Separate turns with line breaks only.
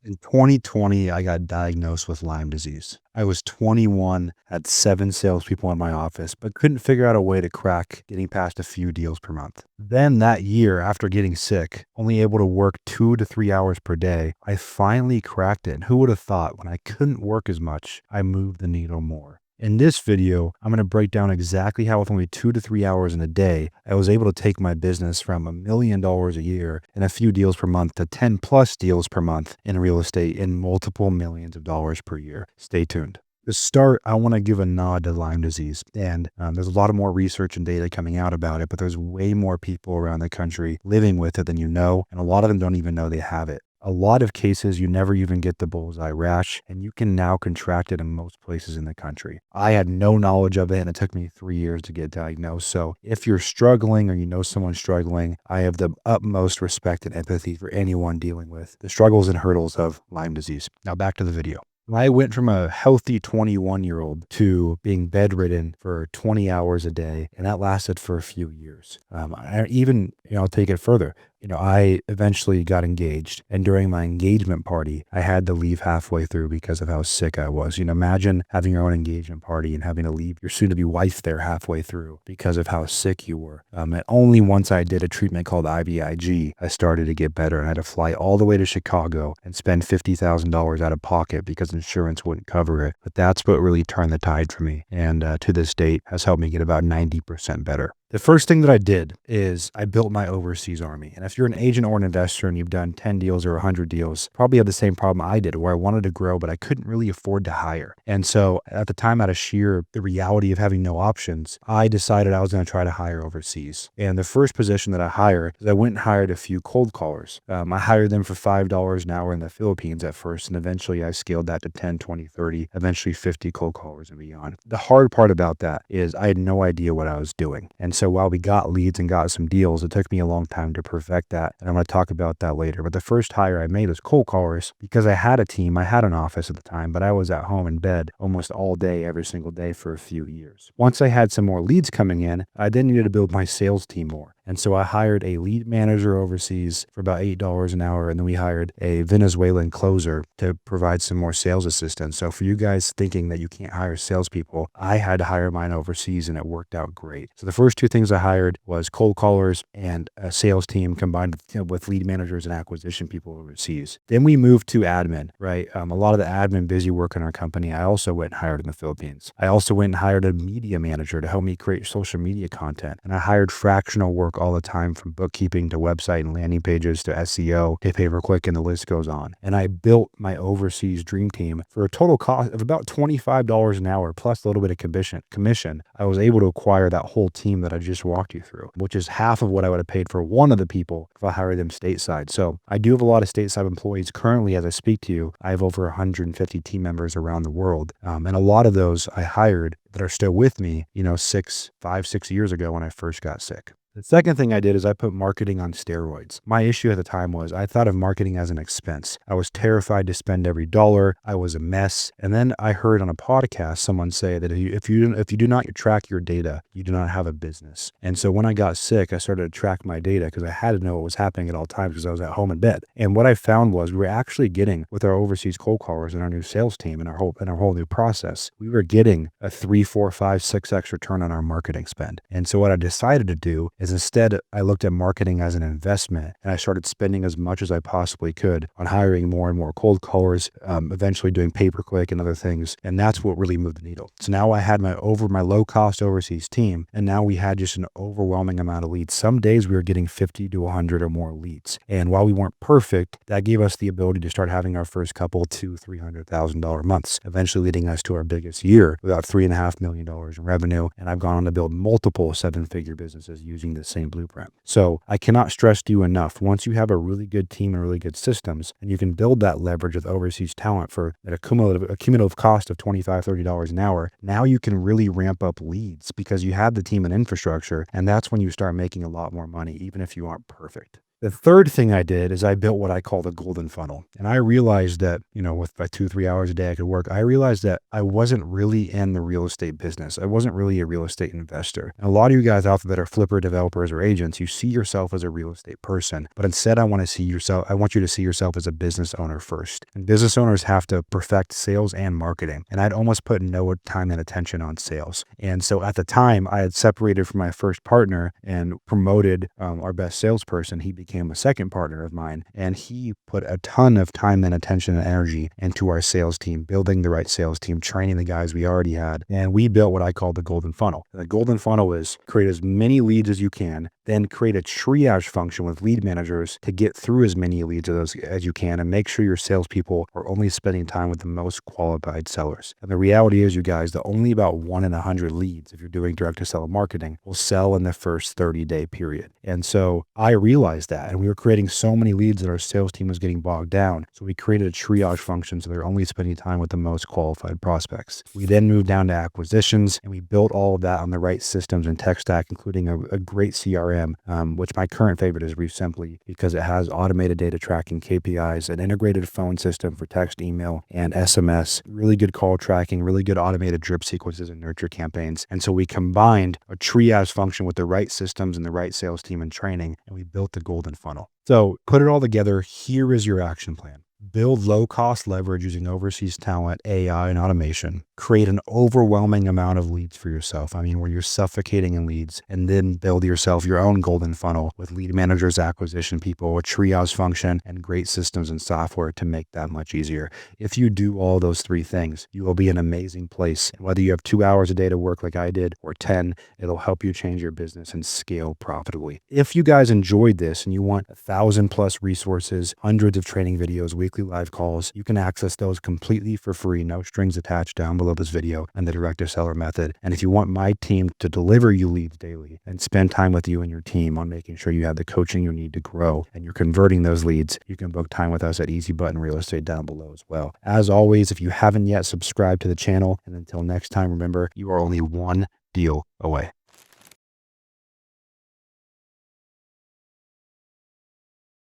In 2020, I got diagnosed with Lyme disease. I was 21, had 7 salespeople in my office, but couldn't figure out a way to crack getting past a few deals per month. Then that year, after getting sick, only able to work 2 to 3 hours per day, I finally cracked it. And who would have thought when I couldn't work as much, I moved the needle more? In this video, I'm going to break down exactly how with only 2 to 3 hours in a day, I was able to take my business from $1 million a year and a few deals per month to 10 plus deals per month in real estate and multiple millions of dollars per year. Stay tuned. To start, I want to give a nod to Lyme disease. And there's a lot of more research and data coming out about it, but there's way more people around the country living with it than you know. And a lot of them don't even know they have it. A lot of cases, you never even get the bullseye rash, and you can now contract it in most places in the country. I had no knowledge of it, and it took me 3 years to get diagnosed. So if you're struggling or you know someone struggling, I have the utmost respect and empathy for anyone dealing with the struggles and hurdles of Lyme disease. Now back to the video. I went from a healthy 21-year-old to being bedridden for 20 hours a day, and that lasted for a few years. I'll take it further. I eventually got engaged, and during my engagement party, I had to leave halfway through because of how sick I was. Imagine having your own engagement party and having to leave your soon-to-be wife there halfway through because of how sick you were. And only once I did a treatment called IVIG, I started to get better, and I had to fly all the way to Chicago and spend $50,000 out of pocket because insurance wouldn't cover it. But that's what really turned the tide for me, and to this date has helped me get about 90% better. The first thing that I did is I built my overseas army. And if you're an agent or an investor and you've done 10 deals or 100 deals, probably have the same problem I did where I wanted to grow, but I couldn't really afford to hire. And so at the time, out of sheer the reality of having no options, I decided I was going to try to hire overseas. And the first position that I hired is I went and hired a few cold callers. I hired them for $5 an hour in the Philippines at first, and eventually I scaled that to 10, 20, 30, eventually 50 cold callers and beyond. The hard part about that is I had no idea what I was doing. And so while we got leads and got some deals, it took me a long time to perfect that. And I'm going to talk about that later. But the first hire I made was cold callers because I had a team. I had an office at the time, but I was at home in bed almost all day, every single day for a few years. Once I had some more leads coming in, I then needed to build my sales team more. And so I hired a lead manager overseas for about $8 an hour. And then we hired a Venezuelan closer to provide some more sales assistance. So for you guys thinking that you can't hire salespeople, I had to hire mine overseas and it worked out great. So the first two things I hired was cold callers and a sales team combined with lead managers and acquisition people overseas. Then we moved to admin, right? A lot of the admin busy work in our company, I also went and hired in the Philippines. I also went and hired a media manager to help me create social media content. And I hired fractional work all the time, from bookkeeping to website and landing pages to SEO to pay-per-click, and the list goes on. And I built my overseas dream team for a total cost of about $25 an hour plus a little bit of commission. I was able to acquire that whole team that I just walked you through, which is half of what I would have paid for one of the people if I hired them stateside. So I do have a lot of stateside employees currently as I speak to you. I have over 150 team members around the world. And a lot of those I hired that are still with me, 5-6 years ago when I first got sick. The second thing I did is I put marketing on steroids. My issue at the time was I thought of marketing as an expense. I was terrified to spend every dollar. I was a mess. And then I heard on a podcast someone say that if you do not track your data, you do not have a business. And so when I got sick, I started to track my data because I had to know what was happening at all times because I was at home in bed. And what I found was we were actually getting, with our overseas cold callers and our new sales team and our whole new process, we were getting a 3, 4, 5, 6x return on our marketing spend. And so what I decided to do is instead I looked at marketing as an investment, and I started spending as much as I possibly could on hiring more and more cold callers, eventually doing pay-per-click and other things. And that's what really moved the needle. So now I had my low cost overseas team, and now we had just an overwhelming amount of leads. Some days we were getting 50 to 100 or more leads. And while we weren't perfect, that gave us the ability to start having our first couple $200,000-$300,000 months, eventually leading us to our biggest year with about $3.5 million in revenue. And I've gone on to build multiple 7-figure businesses using the same blueprint. So I cannot stress to you enough, once you have a really good team and really good systems, and you can build that leverage with overseas talent for a cumulative cost of $25, $30 an hour, now you can really ramp up leads because you have the team and infrastructure, and that's when you start making a lot more money, even if you aren't perfect. The third thing I did is I built what I call the golden funnel. And I realized that, with my 2, 3 hours a day I could work, I realized that I wasn't really in the real estate business. I wasn't really a real estate investor. And a lot of you guys out there that are flipper developers or agents, you see yourself as a real estate person, but instead I want you to see yourself as a business owner first. And business owners have to perfect sales and marketing. And I'd almost put no time and attention on sales. And so at the time I had separated from my first partner and promoted our best salesperson. He became a second partner of mine, and he put a ton of time and attention and energy into our sales team, building the right sales team, training the guys we already had. And we built what I call the golden funnel. And the golden funnel is create as many leads as you can, then create a triage function with lead managers to get through as many leads as you can and make sure your salespeople are only spending time with the most qualified sellers. And the reality is, you guys, that only about 1 in 100 leads, if you're doing direct to seller marketing, will sell in the first 30-day period. And so I realized that, and we were creating so many leads that our sales team was getting bogged down. So we created a triage function so they're only spending time with the most qualified prospects. We then moved down to acquisitions, and we built all of that on the right systems and tech stack, including a great CRM, which my current favorite is Simply, because it has automated data tracking, KPIs, an integrated phone system for text, email, and SMS, really good call tracking, really good automated drip sequences and nurture campaigns. And so we combined a triage function with the right systems and the right sales team and training, and we built the golden funnel. So put it all together. Here is your action plan. Build low-cost leverage using overseas talent, AI, and automation. Create an overwhelming amount of leads for yourself. Where you're suffocating in leads, and then build yourself your own golden funnel with lead managers, acquisition people, a triage function, and great systems and software to make that much easier. If you do all those 3 things, you will be in an amazing place. And whether you have 2 hours a day to work like I did or 10, it'll help you change your business and scale profitably. If you guys enjoyed this and you want 1,000+ resources, hundreds of training videos, weekly live calls, you can access those completely for free, no strings attached, down below this video, and the direct to seller method. And if you want my team to deliver you leads daily and spend time with you and your team on making sure you have the coaching you need to grow and you're converting those leads, you can book time with us at Easy Button Real Estate down below as well. As always, if you haven't yet, subscribe to the channel. And until next time, remember, you are only one deal away.